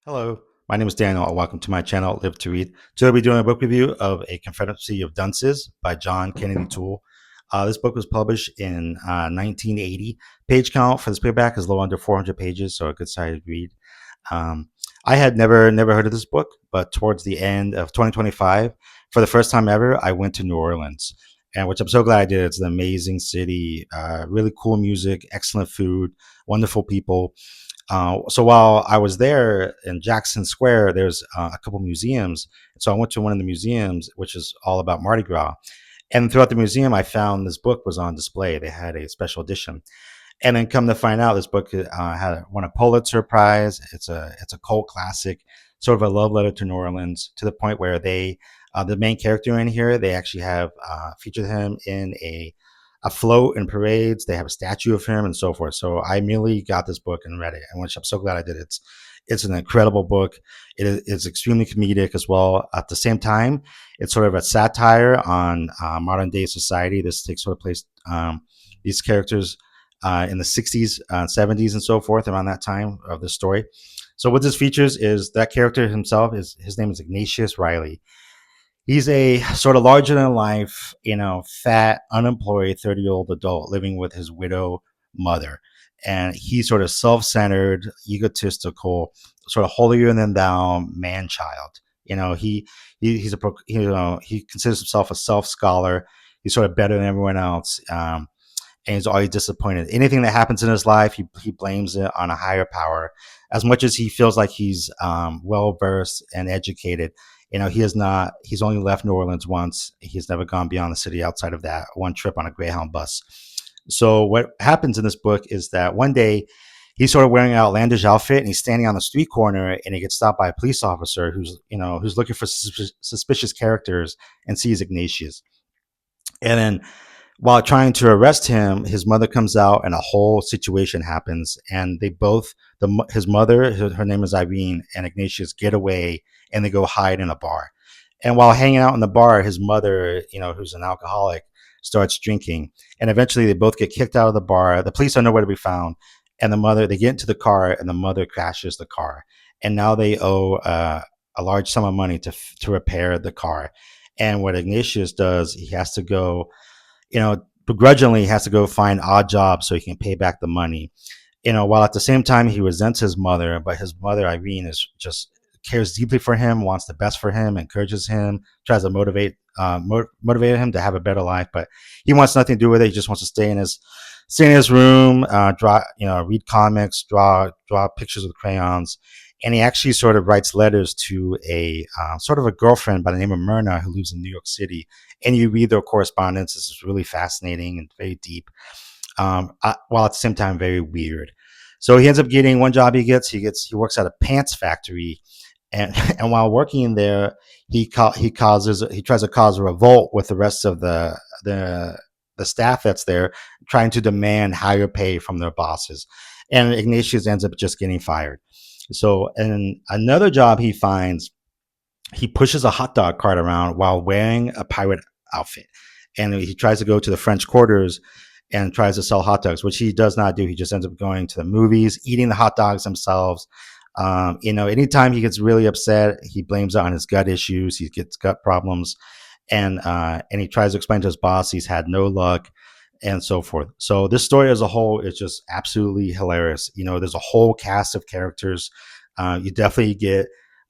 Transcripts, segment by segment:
Hello, my name is Daniel, and welcome to my channel, Live to Read. Today, we'll be doing a book review of A Confederacy of Dunces by John Kennedy Toole. This book was published in 1980. Page count for this paperback is a little under 400 pages, so a good sized read. Um, I had never heard of this book, but towards the end of 2025, for the first time ever, I went to New Orleans, and which I'm so glad I did. It's an amazing city, really cool music, excellent food, wonderful people. So while I was there in Jackson Square, there's a couple museums. So I went to one of the museums, which is all about Mardi Gras. And throughout the museum, I found this book was on display. They had a special edition, and then come to find out, this book had won a Pulitzer Prize. It's a cult classic, sort of a love letter to New Orleans, to the point where the main character in here, they actually have featured him in a float in parades. They have a statue of him and so forth. So I immediately got this book and read it, and which I'm so glad I did. It's an incredible book. It's extremely comedic as well. At the same time, it's sort of a satire on modern day society. This takes sort of place, these characters in the 60s, 70s, and so forth, around that time of the story. So what this features is that character himself, is his name is Ignatius Riley. He's a sort of larger than life, fat, unemployed 30-year-old adult living with his widow mother. And he's sort of self-centered, egotistical, sort of holier than thou man child. He considers himself a self scholar. He's sort of better than everyone else. And he's always disappointed. Anything that happens in his life, he blames it on a higher power. As much as he feels like he's well versed and educated, he has not. He's only left New Orleans once. He's never gone beyond the city outside of that one trip on a Greyhound bus. So what happens in this book is that one day he's sort of wearing an outlandish outfit, and he's standing on the street corner, and he gets stopped by a police officer who's looking for suspicious characters, and sees Ignatius. And then while trying to arrest him, his mother comes out, and a whole situation happens. And they both, his mother, her name is Irene, and Ignatius get away, and they go hide in a bar. And while hanging out in the bar, his mother, who's an alcoholic, starts drinking. And eventually they both get kicked out of the bar. The police are nowhere to be found. And they get into the car, and the mother crashes the car. And now they owe a large sum of money to repair the car. And what Ignatius does, he has to go, begrudgingly has to go find odd jobs so he can pay back the money. While at the same time he resents his mother, but his mother Irene is just cares deeply for him, wants the best for him, encourages him, tries to motivate him to have a better life. But he wants nothing to do with it. He just wants to stay in his room, draw, read comics, draw pictures with crayons. And he actually sort of writes letters to a sort of a girlfriend by the name of Myrna, who lives in New York City. And you read their correspondence. This is really fascinating and very deep, while at the same time very weird. So he ends up getting one job. He works at a pants factory, and and while working in there, he tries to cause a revolt with the rest of the staff that's there, trying to demand higher pay from their bosses. And Ignatius ends up just getting fired. So, in another job he finds, he pushes a hot dog cart around while wearing a pirate outfit. And he tries to go to the French quarters and tries to sell hot dogs, which he does not do. He just ends up going to the movies, eating the hot dogs themselves. Anytime he gets really upset, he blames it on his gut issues. He gets gut problems. And he tries to explain to his boss he's had no luck, and so forth. So this story as a whole is just absolutely hilarious. There's a whole cast of characters. You definitely get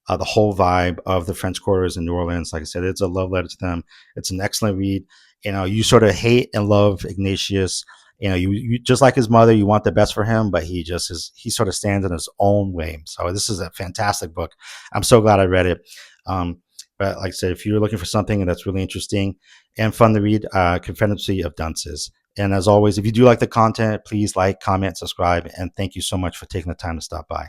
the whole vibe of the French quarters in New Orleans. Like I said, it's a love letter to them. It's an excellent read. You sort of hate and love Ignatius. You just like his mother, you want the best for him, but he sort of stands in his own way. So this is a fantastic book. I'm so glad I read it. But like I said, if you're looking for something that's really interesting and fun to read, Confederacy of Dunces. And as always, if you do like the content, please like, comment, subscribe, and thank you so much for taking the time to stop by.